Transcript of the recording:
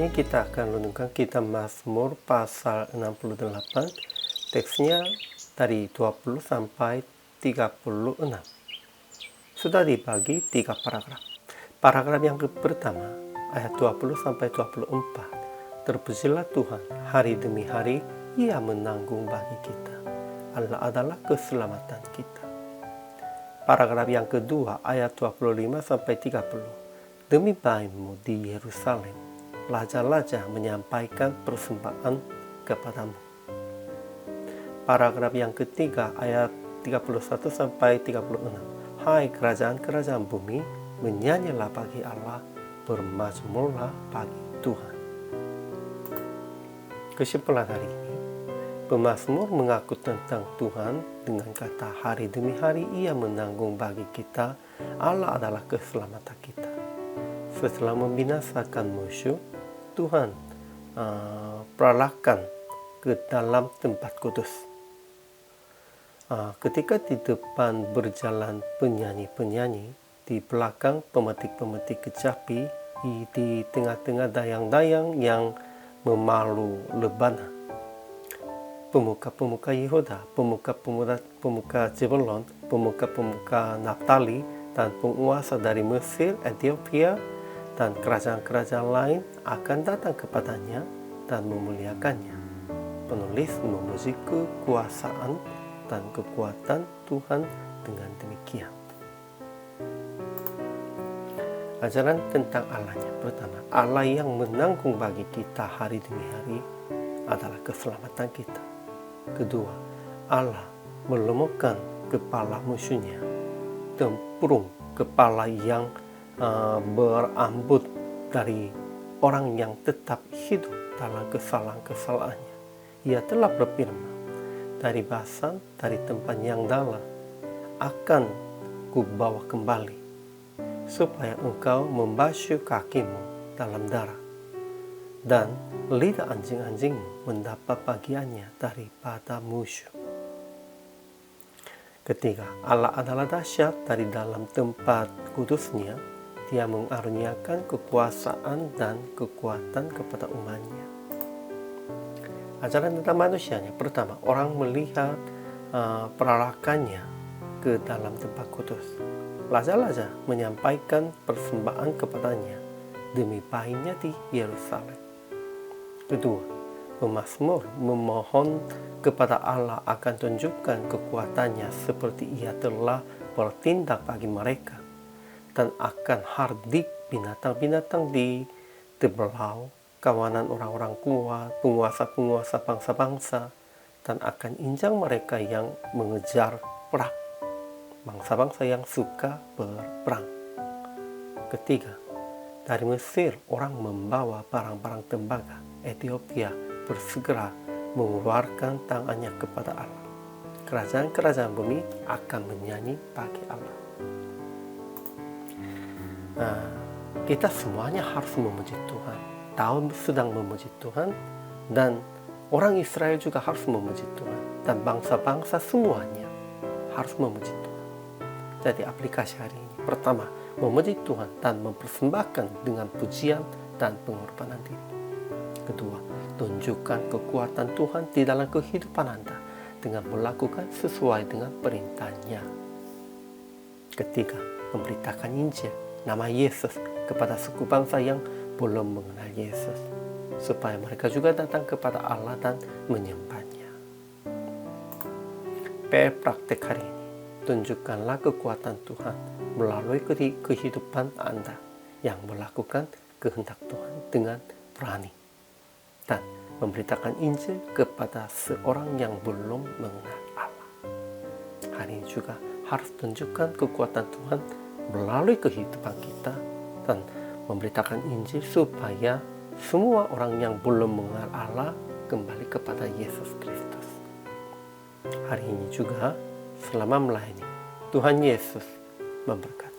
Hari ini kita akan renungkan kitab Mazmur pasal 68. Teksnya dari 20 sampai 36. Sudah dibagi 3 paragraf. Paragraf yang pertama, ayat 20 sampai 24. Terpujilah Tuhan, hari demi hari Ia menanggung bagi kita. Allah adalah keselamatan kita. Paragraf yang kedua, ayat 25 sampai 30. Demi baikmu di Yerusalem, raja-raja menyampaikan persembahan kepadamu. Paragraf yang ketiga, ayat 31 sampai 36. Hai kerajaan-kerajaan bumi, menyanyilah bagi Allah, bermazmurlah bagi Tuhan. Kesimpulan hari ini, pemazmur mengaku tentang Tuhan dengan kata hari demi hari Ia menanggung bagi kita. Allah adalah keselamatan kita. Setelah membinasakan musuh, Tuhan perlahan ke dalam tempat kudus. Ketika di depan berjalan penyanyi-penyanyi, di belakang pemetik-pemetik kecapi, di tengah-tengah dayang-dayang yang memalu lebana, pemuka-pemuka Yehuda, pemuka Zebulon, pemuka-pemuka Naftali, dan penguasa dari Mesir, Ethiopia, dan kerajaan-kerajaan lain akan datang kepadanya dan memuliakannya. Penulis memuji kekuasaan dan kekuatan Tuhan dengan demikian. Ajaran tentang Allahnya. Pertama, Allah yang menanggung bagi kita hari demi hari adalah keselamatan kita. Kedua, Allah melemahkan kepala musuhnya, tempurung kepala yang berambut dari orang yang tetap hidup dalam kesalahan-kesalahannya. Ia telah berfirman, dari basan, dari tempat yang dalam, akan kubawa kembali, supaya engkau membasuh kakimu dalam darah, dan lidah anjing-anjingmu mendapat bagiannya daripada musuh. Ketiga, Allah adalah dahsyat dari dalam tempat kudusnya. Dia mengaruniakan kekuasaan dan kekuatan kepada umatnya. Ajaran tentang manusianya. Pertama, orang melihat perarakannya ke dalam tempat kudus. Raja-raja menyampaikan persembahan kepadanya demi baiknya di Yerusalem. Kedua, pemazmur memohon kepada Allah akan tunjukkan kekuatannya seperti Ia telah bertindak bagi mereka, dan akan hardik binatang-binatang di tebelau, kawanan orang-orang kuat, penguasa-penguasa bangsa-bangsa, dan akan injang mereka yang mengejar perang, bangsa-bangsa yang suka berperang. Ketiga, dari Mesir orang membawa barang-barang tembaga. Ethiopia bersegera mengeluarkan tangannya kepada Allah. Kerajaan-kerajaan bumi akan menyanyi bagi Allah. Kita semuanya harus memuji Tuhan. Tahun sedang memuji Tuhan, dan orang Israel juga harus memuji Tuhan, dan bangsa-bangsa semuanya harus memuji Tuhan. Jadi aplikasi hari ini, pertama, memuji Tuhan dan mempersembahkan dengan pujian dan pengorbanan diri. Kedua, tunjukkan kekuatan Tuhan di dalam kehidupan Anda dengan melakukan sesuai dengan perintahnya. Ketiga, memberitakan Injil, nama Yesus, kepada suku bangsa yang belum mengenal Yesus, supaya mereka juga datang kepada Allah dan menyembahnya. PR praktek hari ini, tunjukkanlah kekuatan Tuhan melalui kehidupan Anda yang melakukan kehendak Tuhan dengan berani, dan memberitakan Injil kepada seorang yang belum mengenal Allah. Hari ini juga harus tunjukkan kekuatan Tuhan melalui kehidupan kita dan memberitakan Injil supaya semua orang yang belum mengenal Allah kembali kepada Yesus Kristus. Hari ini juga selama melayani, Tuhan Yesus memberkati.